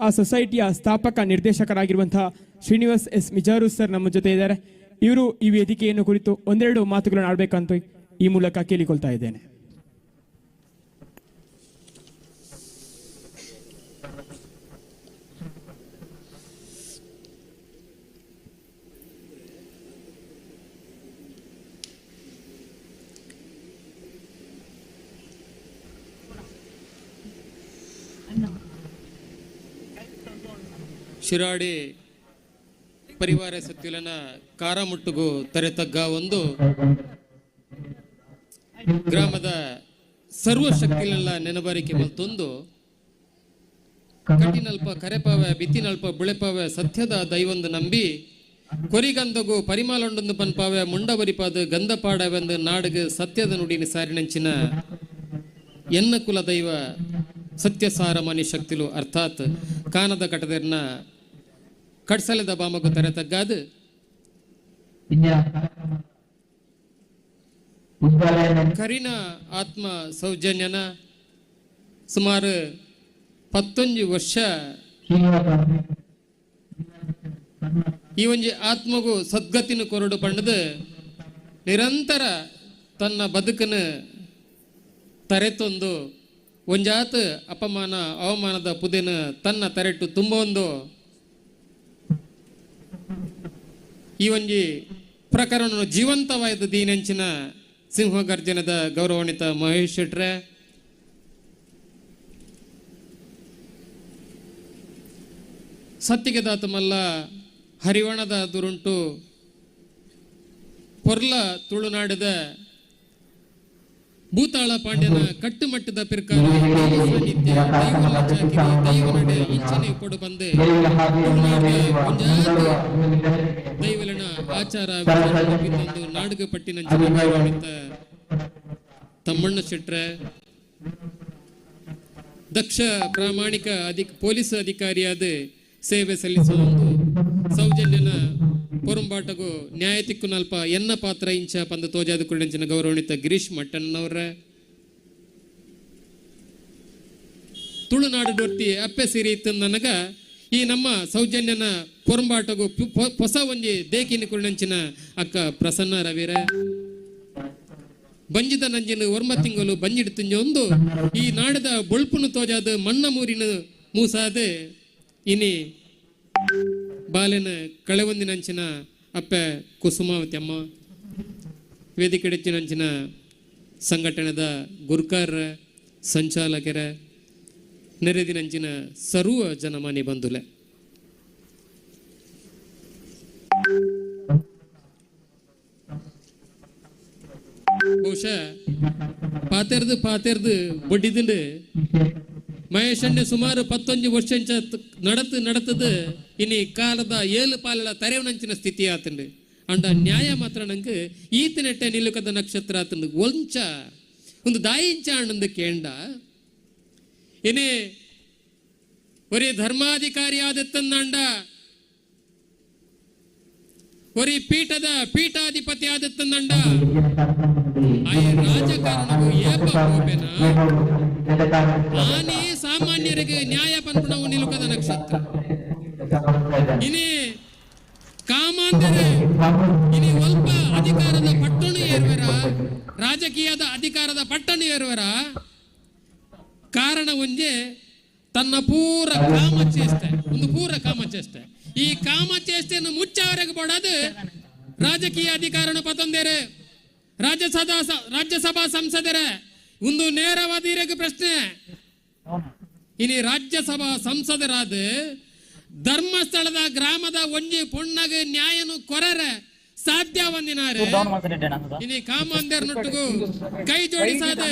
ಆ ಸೊಸೈಟಿಯ ಸ್ಥಾಪಕ ನಿರ್ದೇಶಕರಾಗಿರುವಂತಹ Srinivas S Mijar sir ನಮ್ಮ ಜೊತೆ ಇದ್ದಾರೆ. ಇವರು ಈ ವೇದಿಕೆಯನ್ನು ಕುರಿತು ಒಂದೆರಡು ಮಾತುಗಳನ್ನು ಆಡಬೇಕಂತ ಈ ಮೂಲಕ ಕೇಳಿಕೊಳ್ತಾ ಇದ್ದೇನೆ. ಶಿರಾಡಿ ಪರಿವಾರ ಸತ್ಯುಲನ ಕಾರಮುಟ್ಟುಗು ತರೆತಗ್ಗ ಒಂದು ಗ್ರಾಮದ ಸರ್ವಶಕ್ತಿಲೆಲ್ಲ ನೆನಬರಿಕೆ ಮತ್ತೊಂದು ಕಟ್ಟಿನಲ್ಪ ಕರೆಪಾವೆ ಬಿತ್ತಿನಲ್ಪ ಬುಳೆಪಾವೆ ಸತ್ಯದ ದೈವಂದು ನಂಬಿ ಕೊರಿಗಂದಗು ಪರಿಮಾಲೊಂಡೊಂದು ಪನ್ಪಾವೆ ಮುಂಡವರಿಪಾದ ಗಂಧಪಾಡವೆಂದು ನಾಡಿಗೆ ಸತ್ಯದ ನುಡಿನ ಸಾರಿನಂಚಿನ ಎನ್ನ ಕುಲ ದೈವ ಸತ್ಯಸಾರ ಮನಿ ಶಕ್ತಿಲು ಅರ್ಥಾತ್ ಕಾನದ ಕಟದರ್ನ ಕಡ್ಸಲೆದ ಬಾಮಗು ತರೆತಗ್ಗಾದು ಕರಿನ ಆತ್ಮ ಸೌಜನ್ಯನ ಸುಮಾರು 11 ವರ್ಷ ಈ ಒಂಜಿ ಆತ್ಮಗೂ ಸದ್ಗತಿನ ಕೊರಡು ಪಂಡದು ನಿರಂತರ ತನ್ನ ಬದುಕನ್ನು ತರೆತೊಂದು ಒಂಜಾತ್ ಅಪಮಾನ ಅವಮಾನದ ಪುದೆನ ತನ್ನ ತರೆಟ್ಟು ತುಂಬೊಂದು ಈ ಒಂಜಿ ಪ್ರಕರಣ ಜೀವಂತವಾದ ದೀನಂಚಿನ ಸಿಂಹಗರ್ಜನದ ಗೌರವಾನ್ವಿತ ಮಹೇಶ್ ಶೆಟ್ರೆ, ಸತ್ತಿಗೆ ದಾತಮಲ್ಲ ಹರಿವಣದ ದುರುಂಟು ಪೊರ್ಲ ತುಳುನಾಡದ ಭೂತಾಳ ಪಾಂಡ್ಯನ ಕಟ್ಟುಮಟ್ಟದ ಪಿರ್ಕಾರ ಸಾನ್ನಿಧ್ಯ ದೈವನಡೆ ಇಂಚನೆ ಕೊಡು ಬಂದೆ ದೈವಲನ ಆಚಾರ ಇನ್ನೊಂದು ನಾಡುಗ ಪಟ್ಟಿನ ತಮ್ಮಣ್ಣ ಶೆಟ್ರೆ, ದಕ್ಷ ಪ್ರಾಮಾಣಿಕ ಪೊಲೀಸ್ ಅಧಿಕಾರಿಯಾದ ಸೇವೆ ಸಲ್ಲಿಸುವ ಒಂದು ಸೌಜನ್ಯನ ಪೊರಂಬಾಟಗೂ ನ್ಯಾಯ ತಿಕ್ಕುನಲ್ಪ ಎನ್ನ ಪಾತ್ರ ಇಂಚ ಪಂದ ತೋಜಾದ ಕುರಿಡಂಚಿನ ಗೌರವಾನ್ವಿತ ಗಿರೀಶ್ ಮಟ್ಟಣ್ಣನವರ, ತುಳುನಾಡು ಡೊರ್ತಿ ಅಪ್ಪೆ ಸಿರಿ ಇತ್ತು ನನಗ ಈ ನಮ್ಮ ಸೌಜನ್ಯನ ಪೊರಂಬಾಟಗೂ ಹೊಸ ಒಂಜಿ ದೇಕಿನ ಕುರಿಡಂಚಿನ ಅಕ್ಕ ಪ್ರಸನ್ನ ರವಿರ, ಬಂಜಿದ ನಂಜಿನ ವರ್ಮ ತಿಂಗಳು ಬಂಜಿಡ್ತಂಜ ಒಂದು ಈ ನಾಡದ ಬೊಳ್ಪುನು ತೋಜಾದ ಮಣ್ಣ ಮೂರಿನ ಮೂಸಾದ ಇನಿ ಬಾಲೆನ ಕಳೆವೊಂದಿನಂಚಿನ ಅಪ್ಪೆ ಕುಸುಮಾವತಿ ಅಮ್ಮ, ವೇದಿಕೆಡೆಚ್ಚಿನಂಚಿನ ಸಂಘಟನೆದ ಗುರ್ಕಾರ್ ಸಂಚಾಲಕರ ನೆರೆದಿನಂಚಿನ ಸರ್ವ ಜನಮಾನಿ ಬಂಧುಲೆ, ಬಹುಶಃ ಪಾತೆರ್ದು ಬೊಡ್ಡಿದಿಂಡು ಮಹೇಶಣ್ಣ ಸುಮಾರು 11 ವರ್ಷ ನಡತದು ಇನಿ ಕಾಲದ 7 ಪಾಲಳ ತರೆವನಂಚಿನ ಸ್ಥಿತಿ ಆತಂಡು ಅಂಡ ನ್ಯಾಯ ಮಾತ್ರ ನಂಗೆ ಈತನೆಟ್ಟೆ ನಿಲುಕದ ನಕ್ಷತ್ರ ಆತಂಡು ಒಂಚ ಒಂದು ದಾಯಿಂಚ ಅಣ್ಣಂದು ಕೇಂಡ ಇನಿ ಒರಿ ಧರ್ಮಾಧಿಕಾರಿ ಆದತ್ತಂದ ಒರಿ ಪೀಠದ ಪೀಠಾಧಿಪತಿ ಆದತ್ತಂದ ರಾಜಕಾರಣವು ಏಪ ಹೋಬೇನ ಆನೆ ಸಾಮಾನ್ಯರಿಗೆ ನ್ಯಾಯ ಪನ್ಪಣವು ನಿಲುಕದ ನಕ್ಷತ್ರ ಇನಿ ಕಾಮಾಂದರೆ ಇನಿ ಸ್ವಲ್ಪ ಅಧಿಕಾರದ ಪಟ್ಟಣು ಏರ್ವರ ರಾಜಕೀಯದ ಅಧಿಕಾರದ ಪಟ್ಟಣು ಏರ್ವರ ಕಾರಣ ಒಂಜೆ ತನ್ನ ಪೂರ ಕಾಮಚೇಷ್ಟೆ ಒಂದು ಪೂರ ಕಾಮಚೇಷ್ಟೆ ಈ ಕಾಮಚೇಷ್ಟೆಯನ್ನು ಮುಚ್ಚವರೆಗೆ ಬೋಡದು ರಾಜಕೀಯ ಅಧಿಕಾರನ ಪತಂದೇರೆ ರಾಜ್ಯಸಭಾ ಸಂಸದರ ಒಂದು ನೇರವಾದ ಪ್ರಶ್ನೆ ಇನಿ ರಾಜ್ಯಸಭಾ ಸಂಸದರಾದ ಧರ್ಮಸ್ಥಳದ ಗ್ರಾಮದ ಒಂಜಿ ಪೊಣ್ಣಗೆ ನ್ಯಾಯನು ಕೊರರ ಸಾಧ್ಯ ಒಂದಿನಾರೆ ಇನಿ ಕಾಮಂದೇರ್ ನೊಟ್ಟಿಗೂ ಕೈ ಜೋಡಿಸಾದ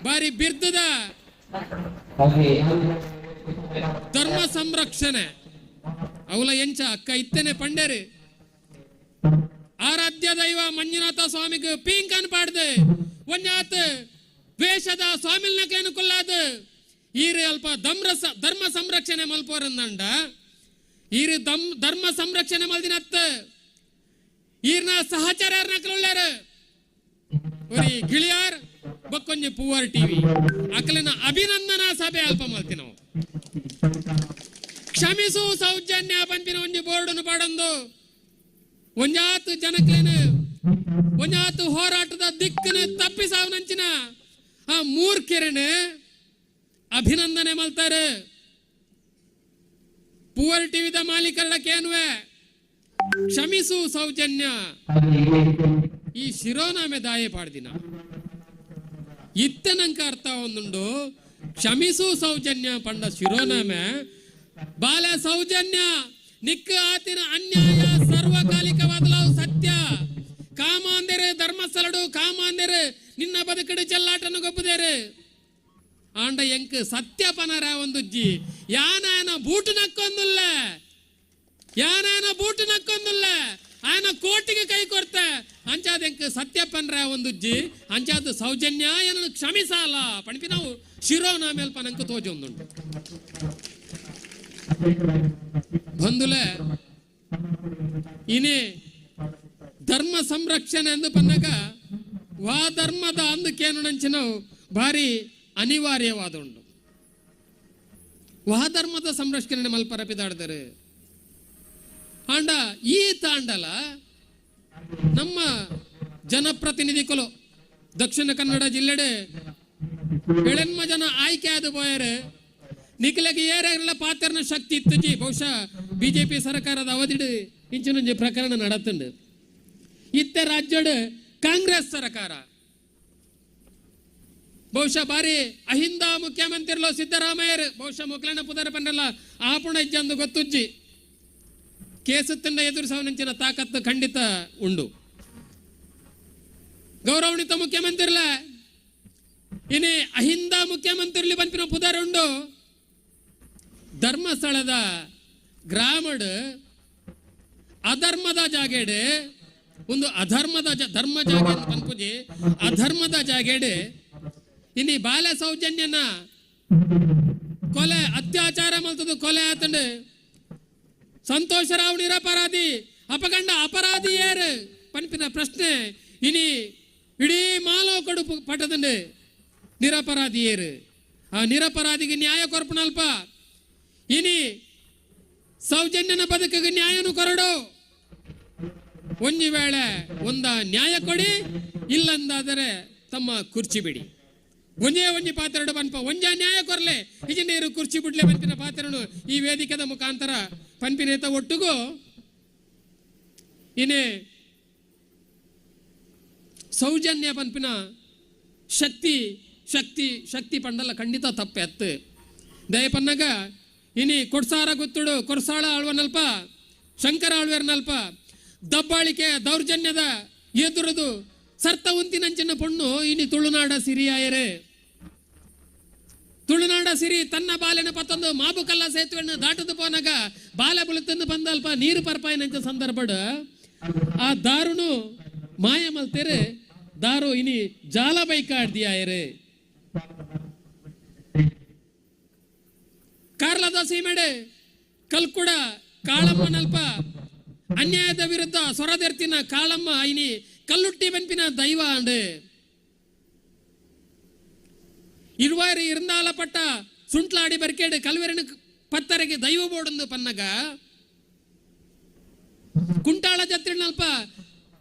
ಬಾರಿ ಬಿರ್ದದ ಧರ್ಮ ಸಂರಕ್ಷಣೆ ಅವಲ ಎಂಚ ಅಕ್ಕ ಇತ್ತನೆ ಪಂಡೇರಿ ಆರಾಧ್ಯ ದೈವ ಮಂಜುನಾಥ ಸ್ವಾಮಿಗೆ ಪೀಂಕನ್ ಪಾಡ್ದೆ ಒಂಜಾತ್ ವೇಷದ ಸ್ವಾಮಿಲ್ನಕೇನು ಕೊಲ್ಲಾದ ಈರೆ ಅಲ್ಪ ಧರ್ಮ ಸಂರಕ್ಷಣೆ ಮಲ್ಪೋರಂದಂಡ ಈರೆ ಧರ್ಮ ಸಂರಕ್ಷಣೆ ಮಲ್ದಿನತ್ತ ಈರ್ನ ಸಹಚರ್ಯಾರ ನಕಲುಳ್ಳಾರ ಒರಿ ಗಿಳಿಯಾರ್ ಬಕ್ಕೊಂಜಿ ಪೂವರ್ ಟಿವಿ ಅಕಲಿನ ಅಭಿನಂದನಾ ಸಭೆ ಅಲ್ಪ ಮಲ್ತಿ ನಾವು ಕ್ಷಮಿಸು ಸೌಜನ್ಯ ಪಂಪಿನ ಒಂಜಿ ಬೋರ್ಡನ್ನು ಪಾಡಂದು ಒಂಜಾತು ಜನಕ್ಲೇನು ಒಂಜಾತು ಹೋರಾಟದ ದಿಕ್ಕನ್ನು ತಪ್ಪಿಸಾವನಂಚಿನ ಆ ಮೂರ್ಖರನ್ನು ಅಭಿನಂದನೆ ಮಲ್ತಾರೆ. ಪೂವರ್ ಟಿವಿದ ಮಾಲೀಕರಡಕ್ಕೇನುವೆ ಕ್ಷಮಿಸು ಸೌಜನ್ಯ ಈ ಶಿರೋನಾಮೆ ದಾಯೆ ಪಾಡ್ದಿನ ಇತ್ತನಂಕ ಅರ್ಥ ಒಂದುಂಡು. ಕ್ಷಮಿಸು ಸೌಜನ್ಯ ಪಂಡ ಶಿರೋನಾಮೆ ಬಾಲ ಸೌಜನ್ಯ ನಿಕ್ಕ ಆತಿನ ಅನ್ಯಾಯ ಸರ್ವಕಾಲಿಕವಾದಲಾವು ಸತ್ಯ. ಕಾಮಾಂದರೆ ಧರ್ಮಸ್ಥಳಡು ಕಾಮಾಂದರೆ ನಿನ್ನ ಬದುಕಡು ಚೆಲ್ಲಾಟನು ಗೊಪ್ಪದೇರು ಆಂಡ ಎಂಕ್ ಸತ್ಯ ಪನರ ಒಂದುಜ್ಜಿ ಯಾನ ಬೂಟು ನಕ್ಕೊಂದುಲ್ಲ ಯಾನ ಬೂಟು ನಕ್ಕೊಂದುಲ್ಲ ಆಯನ ಕೋಟಿಗೆ ಕೈ ಕೊರ್ತೆ ಅಂಚಾದ ಎಂಕ್ ಸತ್ಯ ಪನ್ರ ಒಂದುಜ್ಜಿ ಅಂಚಾದ ಸೌಜನ್ಯ ಏನನ್ನು ಕ್ಷಮಿಸಾಲ ಪಣಿಪಿ ನಾವು ಶಿರೋನಾಮೇಲ್ ಪನಂಕ ತೋಜೊಂದುಂಟು ಬಂಧುಲೆ. ಇನಿ ಧರ್ಮ ಸಂರಕ್ಷಣೆ ಎಂದು ಪನ್ನಗ ವಾ ಧರ್ಮದ ಅಂದಕ್ಕೇನು ನಂಚಿನವು ಭಾರಿ ಅನಿವಾರ್ಯವಾದ ಉಂಡು. ವಾ ಧರ್ಮದ ಸಂರಕ್ಷಣೆ ಮಲ್ಪರ ಪಿದಾಡ್ತಾರೆ ಆಂಡ ಈ ತಾಂಡಲ ನಮ್ಮ ಜನಪ್ರತಿನಿಧಿಗಳು ದಕ್ಷಿಣ ಕನ್ನಡ ಜಿಲ್ಲೆಡೆ ಬೆಳೆನ್ಮ ಜನ ಆಯ್ಕೆ ಆದ ಬೋಯರೆ ನಿಖಿಲಗೆ ಏರೆಲ್ಲ ಪಾತ್ರನ ಶಕ್ತಿ ಇತ್ತಜಿ ಬಹುಶಃ ಬಿಜೆಪಿ ಸರ್ಕಾರದ ಅವಧಿಡು ಇಂಚಿನೊಂಜಿ ಪ್ರಕರಣ ನಡತುಂಡು. ಇತ್ತೆ ರಾಜ್ಯಡ್ ಕಾಂಗ್ರೆಸ್ ಸರ್ಕಾರ ಬಹುಶಃ ಬಾರಿ ಅಹಿಂದ ಮುಖ್ಯಮಂತ್ರಿలో ಸಿದ್ದರಾಮಯ್ಯರು ಬಹುಶಃ ಮೊಕ್ಲನ ಪುದರ ಪಂಡಲ್ಲ ಆಪುಣ ಇಜ್ಜಂದು ಗೊತ್ತುಜ್ಜಿ ಕೇಸತ್ತನ್ನ ಎದುರಿಸವನಂಚಿನ ತಾಕತ್ತು ಖಂಡಿತ ಉಂಡು. ಗೌರವಾನ್ವಿತ ಮುಖ್ಯಮಂತ್ರಿಲ ಇನಿ ಅಹಿಂದ ಮುಖ್ಯಮಂತ್ರಿ ಬಂಪಿನ ಪುದರ ಉಂಡು. ಧರ್ಮಸ್ಥಳದ ಗ್ರಾಮಡ್ ಅಧರ್ಮದ ಜಾಗೇಡೆ ಒಂದು ಅಧರ್ಮದ ಧರ್ಮ ಜಾಗ ಪನ್ಪುಜಿ ಅಧರ್ಮದ ಜಾಗೇಡೆ ಇನಿ ಬಾಲ ಸೌಜನ್ಯನ ಕೊಲೆ ಅತ್ಯಾಚಾರ ಮಲ್ತದು ಕೊಲೆ ಆತಂಡು ಸಂತೋಷರಾವ್ ನಿರಪರಾಧಿ ಅಪಗಂಡ ಅಪರಾಧಿ ಏರು ಪನ್ಪಿನ ಪ್ರಶ್ನೆ ಇನಿ ಇಡೀ ಮಾಲೋಕಡು ಪಟ್ಟದಂಡು ನಿರಪರಾಧಿ ಏರು ಆ ನಿರಪರಾಧಿಗೆ ನ್ಯಾಯ ಕೊರ್ಪನಲ್ಪ ಇನಿ ಸೌಜನ್ಯನ ಬದುಕಿಗೆ ನ್ಯಾಯನು ಕೊರಡು ಒಂಜಿ ವೇಳೆ ಒಂದ ನ್ಯಾಯ ಕೊಡಿ ಇಲ್ಲಂದಾದರೆ ತಮ್ಮ ಕುರ್ಚಿ ಬಿಡಿ ಒಂಜೇ ಒಂಜಿ ಪಾತ್ರಡು ಪನ್ಪ ಒಂಜ ನ್ಯಾಯ ಕೊರ್ಲೆ ಇಜಿ ನೀರು ಕುರ್ಚಿ ಬಿಡ್ಲೆ ಪನ್ಪಿನ ಪಾತ್ರನು ಈ ವೇದಿಕೆದ ಮುಖಾಂತರ ಪನ್ಪಿನೇತ ಒಟ್ಟುಗೂ ಇನೇ ಸೌಜನ್ಯ ಪನ್ಪಿನ ಶಕ್ತಿ ಶಕ್ತಿ ಶಕ್ತಿ ಪಂಡಲ್ಲ ಖಂಡಿತ ತಪ್ಪೆ ಅತ್ತು ದಯ ಪನ್ನಗ ಇನಿ ಕೊಡ್ಸಾರ ಗೊತ್ತುಡು ಕೊರ್ಸಾಳ ಆಳ್ವನಲ್ಪ ಶಂಕರ ಆಳ್ವೇರ್ನಲ್ಪ ದಬ್ಬಾಳಿಕೆ ದೌರ್ಜನ್ಯದ ಎದುರದು ಸರ್ತ ಉಂತಿನಂಚಿನ ಪೊಣ್ಣು ಇನಿ ತುಳುನಾಡ ಸಿರಿಯಾಯರೆ ತುಳುನಾಡ ಸಿರಿ ತನ್ನ ಬಾಲೆನ ಪತ್ತೊಂದು ಮಾಬುಕಲ್ಲ ಸೇತುವೆಯನ್ನು ದಾಟದು ಪೋನಾಗ ಬಾಲೆ ಬುಳುತ್ತಂದು ಬಂದಲ್ಪ ನೀರು ಪರ್ಪಾಯಿನಂಚ ಸಂದರ್ಭಡ್ ಆ ದಾರುನು ಮಾಯ ಮಲ್ತೇರೆ ದಾರು ಇನಿ ಜಾಲ ಬೈಕ ಆಡ್ದಿಯಾಯರೆ ಕಾರ್ಲದ ಸೀಮೆಡೆ ಕಲ್ಕುಡ ಕಾಳಮ್ಮನಲ್ಪ ಅನ್ಯಾಯದ ವಿರುದ್ಧ ಸೊರದೆರ್ತಿನ ಕಾಳಮ್ಮ ಇನಿ ಕಲ್ಲುಟ್ಟಿ ಬೆನ್ಪಿನ ದೈವ ಅಂಡು ಇರುವಾರಿ ಇರಂದಾಲ ಪಟ್ಟ ಸುಂಟ್ಲಾಡಿ ಬರ್ಕೇಡು ಕಲ್ವೆರನ ಪತ್ತರೆಗೆ ದೈವ ಬೋಡೊಂದು ಪನ್ನಗ ಕುಂಟಾಳ ಜತ್ರಿನಲ್ಪ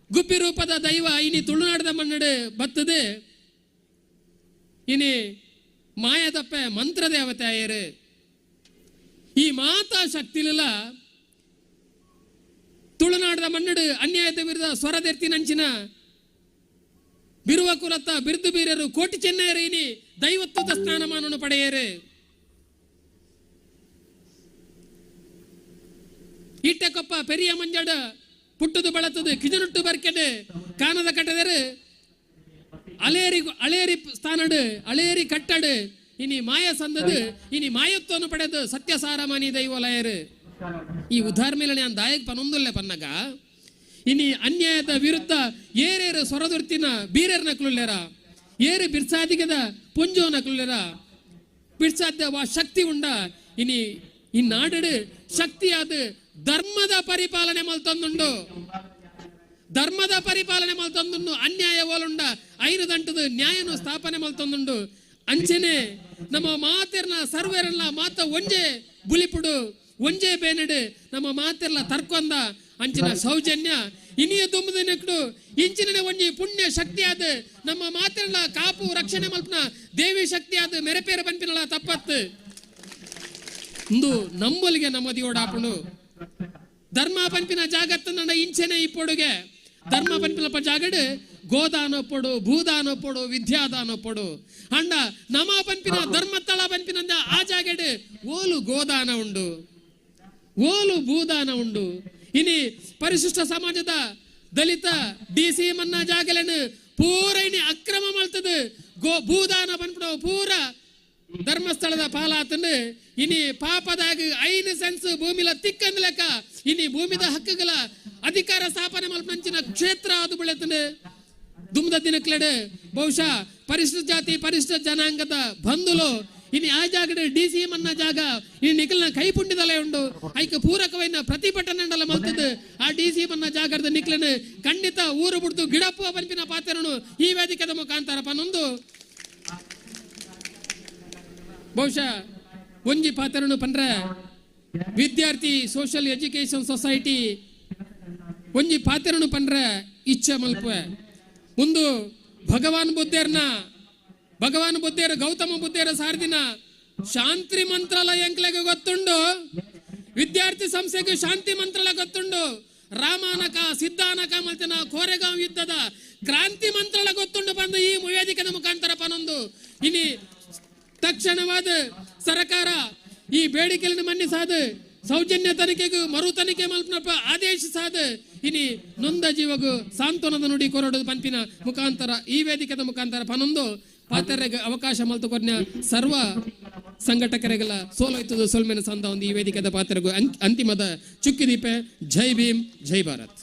ಗುಬ್ಬಿ ರೂಪದ ದೈವ ಇನಿ ತುಳುನಾಡದ ಮನ್ನಡೆ ಬತ್ತದೆ ಇನಿ ಮಾಯದಪ್ಪೆ ಮಂತ್ರ ದೇವತೆ ಆಯರು ಈ ಮಾತಾ ಶಕ್ತಿಲಿಲ್ಲ ತುಳುನಾಡದ ಮನ್ನಡು ಅನ್ಯಾಯದ ವಿರುದ್ಧ ಸ್ವರದೆರ್ತಿ ನಂಚಿನ ಬಿರುವ ಕುಲತ್ತ ಬಿರುದು ಬೀರರು ಕೋಟಿ ಚೆನ್ನೈಯರು ಇನಿ ದೈವತ್ವದ ಸ್ಥಾನಮಾನವನ್ನು ಪಡೆಯರು ಇಟ್ಟಕೊಪ್ಪ ಪೆರಿಯ ಮಂಜಡ ಪುಟ್ಟದು ಬಳತದು ಕಿಜನುಟ್ಟು ಬರ್ಕೆಡು ಕಾನದ ಕಟ್ಟದರು ಅಳೇರಿ ಸ್ಥಾನಡು ಅಳೇರಿ ಕಟ್ಟಡು ಇನಿ ಮಾಯ ಸಂದದು ಇನಿ ಮಾಯತ್ವವನ್ನು ಪಡೆದು ಸತ್ಯಸಾರಮಾನಿ ದೈವಲಯರು ಈ ಉದಾಹರಣೆ ಮೇಲೆ ನಾನು ದಾಯಕ ಪನೊಂದುಲ್ಲೆ ಪನ್ನಗ ಇನಿ ಅನ್ಯಾಯದ ವಿರುದ್ಧ ಏರೇರು ಸೊರದುರ್ತಿನ ಬೀರೇರ್ ನಕ್ಲುಲ್ಲೆರ ಏರು ಬಿರ್ಸಾದಿಗದ ಪುಂಜೋ ನಕ್ಲುಲ್ಲೆರ ಬಿರ್ಸಾದ್ಯ ವಾ ಶಕ್ತಿ ಉಂಡ ಇನಿ ಈ ನಾಡು ಶಕ್ತಿಯಾದ ಧರ್ಮದ ಪರಿಪಾಲನೆ ಮಲ್ತೊಂದುಂಡು ಧರ್ಮದ ಪರಿಪಾಲನೆ ಮಲ್ತೊಂದುಂಡು ಅನ್ಯಾಯ ಓಲುಂಡ ಐರು ದಂಟದ ನ್ಯಾಯನು ಸ್ಥಾಪನೆ ಮಲ್ತೊಂದುಂಡು ಅಂಚನೆ ನಮ್ಮ ಮಾತೆರ್ನ ಸರ್ವೇರನ್ನ ಮಾತ ಒಂಜೆ ಬುಲಿಪುಡು ಒಂಜೇ ಬೇನಡು ನಮ್ಮ ಮಾತೆಲ್ಲ ತರ್ಕೊಂಡ ಅಂಚಿನ ಸೌಜನ್ಯ ಇನಿಯ ದುಂಬದಿನಕ್ಕೂ ಇಂಚಿನ ಒಂಜಿ ಪುಣ್ಯ ಶಕ್ತಿ ಆದ ನಮ್ಮ ಮಾತೆಲ್ಲ ಕಾಪು ರಕ್ಷಣೆ ಮಲ್ಪನ ದೇವಿ ಶಕ್ತಿ ಆದ ಮೆರೆಪೇರ ಪಂಪಿನಲ್ಲ ತಪ್ಪತ್ತು ಇಂದು ನಂಬಲಿಗೆ ನಮ್ಮದಿಯೋಡ ಆಪುಂಡು ಧರ್ಮ ಪಂಪಿನ ಜಾಗತ್ತ ಇಂಚೆನೆ ಇಪ್ಪೊಡುಗೆ ಧರ್ಮ ಪಂಪಿನ ಜಾಗಡು ಗೋದಾನ ಪೊಡು ಭೂದಾನ ಪೊಡು ವಿದ್ಯಾದಾನ ಪೊಡು ಅಂಡ ನಮ ಪಂಪಿನ ಧರ್ಮಸ್ಥಳ ಪಂಪಿನ ಆ ಜಾಗಡು ಓಲು ಗೋದಾನ ಉಂಡು ಓಲು ಭೂದಾನ ಉಂಡು ಇನಿ ಪರಿಶಿಷ್ಟ ಸಮಾಜದ ದಲಿತ ಡಿಸಿ ಮನ್ನ ಜಾಗಲನ್ನು ಪೂರ ಇನಿ ಅಕ್ರಮ ಮಾಡ್ತದೆ ಭೂದಾನ ಪಂಪಿನ ಪೂರ ಧರ್ಮಸ್ಥಳದ ಪಾಲಾತನು ಇನಿ ಪಾಪದಾಗ 5 ಸೆನ್ಸ್ ಭೂಮಿಲ ತಿಕ್ಕಂದ ಲೆಕ್ಕ ಇನಿ ಭೂಮಿದ ಹಕ್ಕುಗಳ ಅಧಿಕಾರ ಸ್ಥಾಪನೆ ಮಲ್ಪಂಚಿನ ಕ್ಷೇತ್ರ ಅದು ಬೆಳೆತನು ದುಮ್ದ ದಿನಕ್ಲೆಡೆ ಬಹುಶಃ ಪರಿಶಿಷ್ಟ ಜಾತಿ ಪರಿಶಿಷ್ಟ ಜನಾಂಗದ ಬಂಧುಲು ಇನಿ ಆ ಜಾಗಡೆ ಡಿಸಿ ಮನ್ನ ಜಾಗ ಈ ನಿಖಲ್ನ ಕೈ ಪುಂಡಿದಲೇ ಉಂಡು ಐಕ ಪೂರಕವೈನ ಪ್ರತಿಭಟನೆ ಮಲ್ತದ್ದು ಆ ಡಿಸಿ ಮನ್ನ ಜಾಗದ ನಿಖಲನ್ನು ಖಂಡಿತ ಊರು ಬಿಡ್ತು ಗಿಡಪ್ಪು ಪಂಪಿನ ಪಾತ್ರನು ಈ ವೇದಿಕೆದ ಮುಖಾಂತರ ಪನ್ನೊಂದು ಬಹುಶಃ ಒಂಜಿ ಪಾತ್ರನು ಪಂಡ್ರೆ ವಿದ್ಯಾರ್ಥಿ ಸೋಷಿಯಲ್ ಎಜುಕೇಶನ್ ಸೊಸೈಟಿ ಒಂಜಿ ಪಾತ್ರನು ಪಂಡ್ರೆ ಇಚ್ಛೆ ಮಲ್ಪುವೆ ಒಂದು ಭಗವಾನ್ ಬುದ್ಧೇರ ಗೌತಮ ಬುದ್ಧೇರ ಸಾರ್ದಿನ ಶಾಂತಿ ಮಂತ್ರಾಲಯ ಎಂಕ್ಲೆಗೆ ಗೊತ್ತುಂಡು ವಿದ್ಯಾರ್ಥಿ ಸಂಸ್ಥೆಗೆ ಶಾಂತಿ ಮಂತ್ರಾಲಯ ಗೊತ್ತುಂಡು ರಾಮಾನಕ ಸಿದ್ಧಾನಕ ಮಲ್ತಿನ ಕೋರೆಗಾಂವ್ ಯುದ್ಧದ ಕ್ರಾಂತಿ ಮಂತ್ರಾಲಯ ಗೊತ್ತುಂಡು ಬಂದು ಈ ವೇದಿಕೆಯ ಮುಖಾಂತರ ಪನೊಂದು ಇನಿ ತಕ್ಷಣವಾದ ಸರ್ಕಾರ ಈ ಬೇಡಿಕೆಯನ್ನು ಮನ್ನಿಸಾದ ಸೌಜನ್ಯ ತನಿಖೆಗೂ ಮರು ತನಿಖೆ ಮಲ್ಪನಪ್ಪ ಆದೇಶಿಸಾದ ಇನಿ ನೊಂದ ಜೀವಗೂ ಸಾಂತ್ವನದ ನುಡಿ ಕೊರಡೋದು ಪಂಪಿನ ಮುಖಾಂತರ ಈ ವೇದಿಕೆಯ ಮುಖಾಂತರ ಪನೊಂದು ಪಾತ್ರರಿಗೆ ಅವಕಾಶ ಮಲ್ತು ಕೊರ್ನ ಸರ್ವ ಸಂಘಟಕರಿಗೆಲ್ಲ ಸೋಲೋಯ್ತದ ಸೊಲ್ಮೆನ ಸಂದ ಒಂದು ಈ ವೇದಿಕೆದ ಪಾತ್ರಗೂ ಅಂತಿಮದ ಚುಕ್ಕಿದೀಪೆ ಜೈ ಭೀಮ್ ಜೈ ಭಾರತ್.